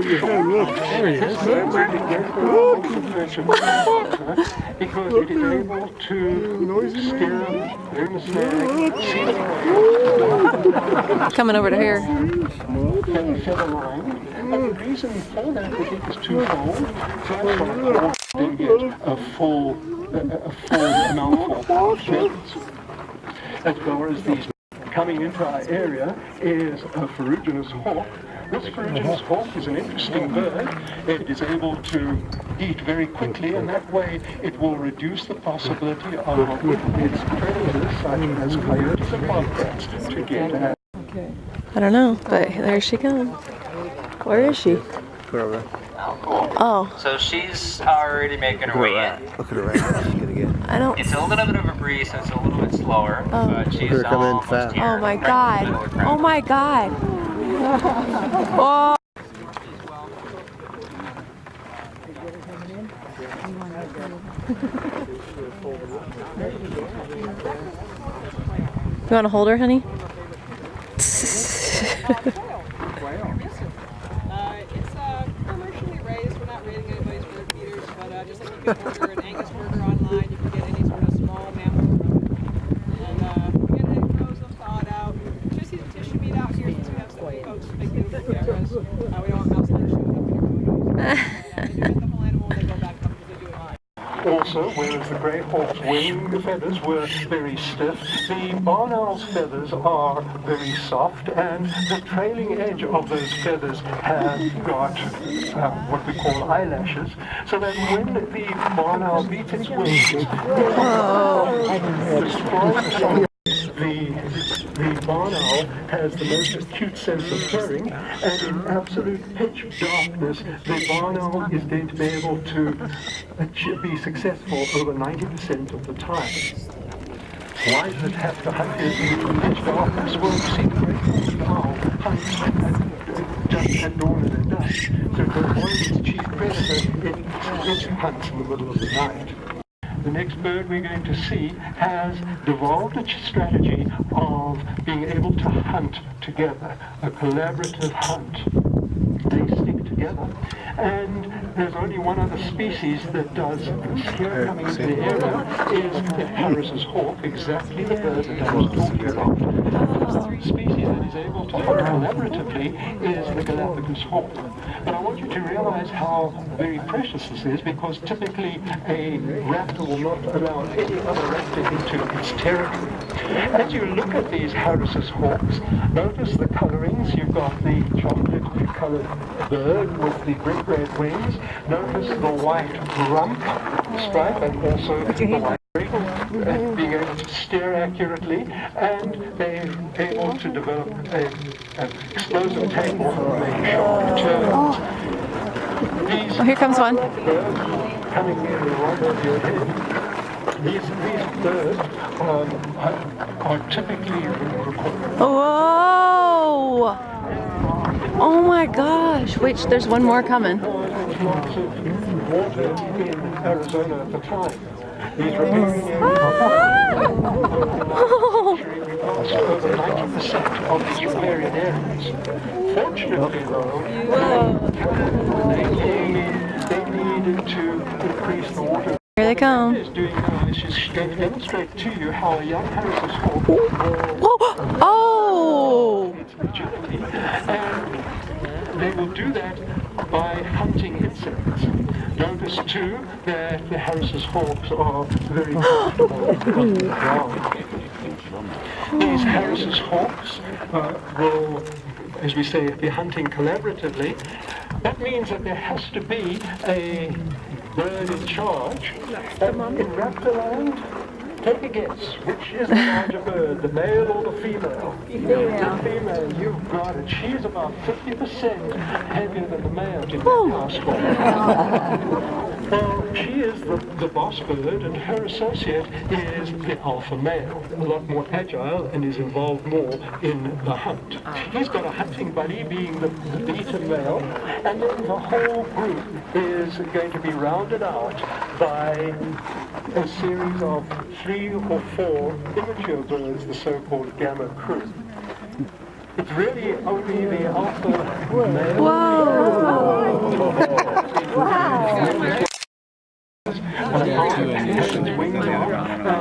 There he is. Because it is able to steer in the snag. Coming over to here. Feather line. And the reason for that I think is twofold. First of all, they get a full mouthful of feathers. As far as these coming into our area is a ferruginous hawk. This ferruginous hawk is an interesting bird. It is able to eat very quickly, and that way it will reduce the possibility of its predators, such as coyotes and bobcats, to get at. I don't know, but there she comes. Where is she? Wherever. Oh. So she's already making her way in. Look at her right now. She's gonna get. I don't. It's a little bit of a breeze, so it's a little bit slower, but she's Look at her come in almost fast. here. Oh my god. Oh my god. Oh. You want to hold her, honey? It's commercially raised. We're not raising anybody's bird feeders, but just like you can order an Angus burger online, you can get any sort of small mammal from it. And we get it frozen, thaw it out. Just use tissue meat out here since we have so many folks who make beautiful cameras. We don't want mouse like shooting up in your photos. You get the whole animal and they go back up because they do it live. Also, whereas the grey hawk's wing feathers were very stiff, the barn owl's feathers are very soft, and the trailing edge of those feathers have got what we call eyelashes, so that when the barn owl beats its wings, the barn owl has the most acute sense of hearing, and in absolute pitch darkness, the barn owl is going to be able to be successful over 90% of the time. Why does it have to hunt in pitch darkness? Well, you see, the great owl hunts just at dawn and at dusk. So to avoid its chief predator, it hunts in the middle of the night. The next bird we're going to see has devolved a strategy of being able to hunt together, a collaborative hunt. They stick together, and there's only one other species that does this here coming into the area is the Harris's hawk, exactly the bird that I was talking about. The species that is able to hunt collaboratively is the Galapagos hawk. But I want you to realize how very precious this is, because typically a raptor will not allow any other raptor into its territory. As you look at these Harris's hawks, notice the colorings. You've got the chocolate-colored bird with the brick red wings. Notice the white rump stripe and also the white being able to steer accurately, and they're able to develop an explosive table for making sharp turns. Oh, here comes one. Coming in right over your head. These birds are typically recorded. Whoa! Oh my gosh! Wait, there's one more coming. Lots of water in Arizona at the time. These riparian areas over 90% of these riparian areas. Fortunately, though, they needed to increase the water. Here they come. What is doing now is she's going to demonstrate to you how a young Harris's hawk will Oh! its agility, and they will do that by hunting insects. Notice too that the Harris's hawks are very comfortable on the ground. These Harris's hawks will, as we say, be hunting collaboratively. That means that there has to be a bird in charge. In Raptorland, take a guess. Which is the larger bird, the male or the female? The female, you've got it. She's about 50% heavier than the male in that household. Well, she is the boss bird, and her associate is the alpha male, a lot more agile and is involved more in the hunt. He's got a hunting buddy being the beta male, and then the whole group is going to be rounded out by a series of 3 or 4 immature birds, the so-called gamma crew. It's really only the alpha male. Whoa!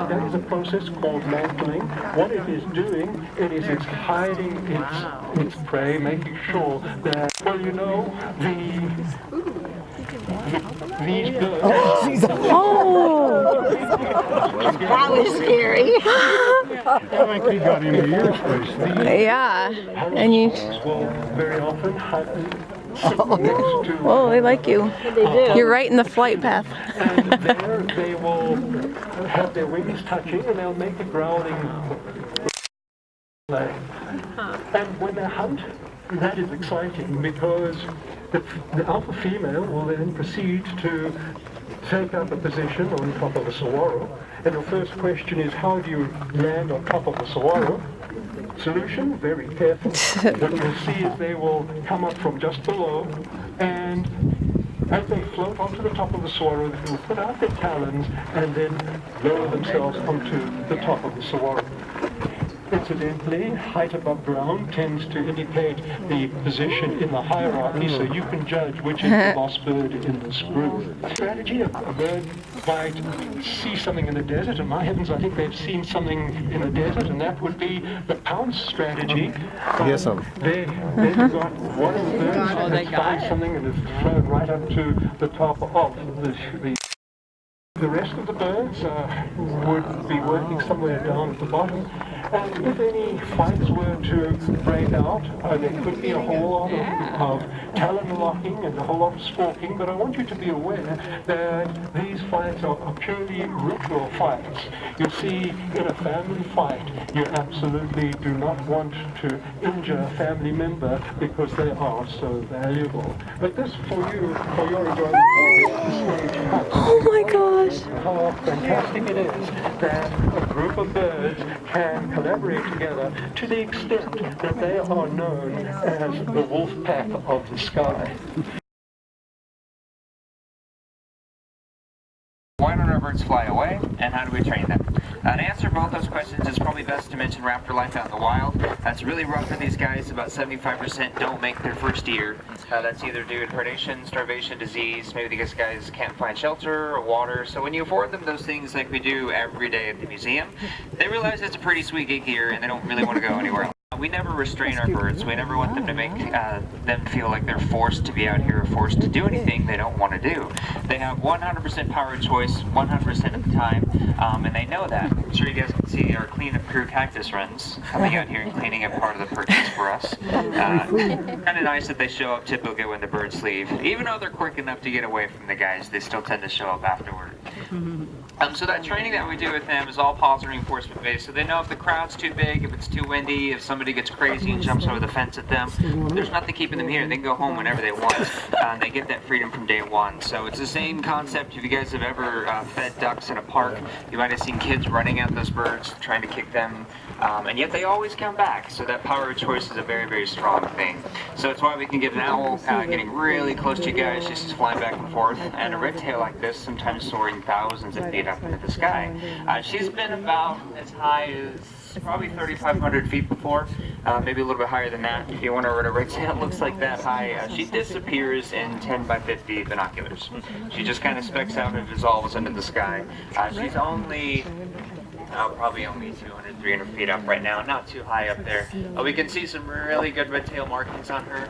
That is a process called mantling. What it is doing, it's hiding its prey, making sure that, well, you know, these birds. Oh! That was scary. That actually got into your space. Yeah. And you. Will very often sit next to. Oh, they like you. They do. You're right in the flight path. And there they will have their wings touching and they'll make a growling play. And when they hunt, that is exciting because the alpha female will then proceed to take up a position on top of a saguaro. And the first question is, how do you land on top of the saguaro? Solution, very careful. What you'll see is they will come up from just below, and as they float onto the top of the saguaro, they will put out their talons and then lower themselves onto the top of the saguaro. Incidentally, height above ground tends to indicate the position in the hierarchy, so you can judge which is the boss bird in this group. Strategy, a bird might see something in the desert, and my heavens, I think they've seen something in the desert, and that would be the pounce strategy. Yes, They've got one of the birds that's found something and has flown right up to the top of the rest of the birds would be working somewhere down at the bottom. And if any fights were to break out, there could be a whole lot of talon locking and a whole lot of squawking, but I want you to be aware that these fights are purely ritual fights. You see, in a family fight, you absolutely do not want to injure a family member because they are so valuable. But this, for you, for your enjoyment, Oh my gosh. how fantastic it is that a group of birds can collaborate together to the extent that they are known as the wolf pack of the sky. Why don't our birds fly away, and how do we train them? To answer both those questions, it's probably best to mention raptor life out in the wild. That's really rough for these guys. About 75% don't make their first year. That's either due to predation, starvation, disease. Maybe these guys can't find shelter or water. So when you afford them those things like we do every day at the museum, they realize it's a pretty sweet gig here, and they don't really want to go anywhere else. We never restrain our birds. We never want them to make them feel like they're forced to be out here or forced to do anything they don't want to do. They have 100% power of choice 100% of the time, and they know that. I'm sure you guys can see our cleanup crew cactus runs coming out here and cleaning up part of the purchase for us. Kind of nice that they show up typically when the birds leave. Even though they're quick enough to get away from the guys, they still tend to show up afterward. So that training that we do with them is all positive reinforcement based. So they know if the crowd's too big, if it's too windy, if somebody gets crazy and jumps over the fence at them, there's nothing keeping them here. They can go home whenever they want. They get that freedom from day one. So it's the same concept. If you guys have ever fed ducks in a park, you might have seen kids running at those birds, trying to kick them, and yet they always come back. So that power of choice is a very, very strong thing. So it's why we can get an owl getting really close to you guys, just flying back and forth, and a red tail like this, sometimes soaring thousands of feet up into the sky. She's been about as high as probably 3,500 feet before, maybe a little bit higher than that. If you wonder what a red tail looks like that high, she disappears in 10 by 50 binoculars. She just kind of specks out and dissolves into the sky. She's only probably only 200, 300 feet up right now, not too high up there. We can see some really good red tail markings on her.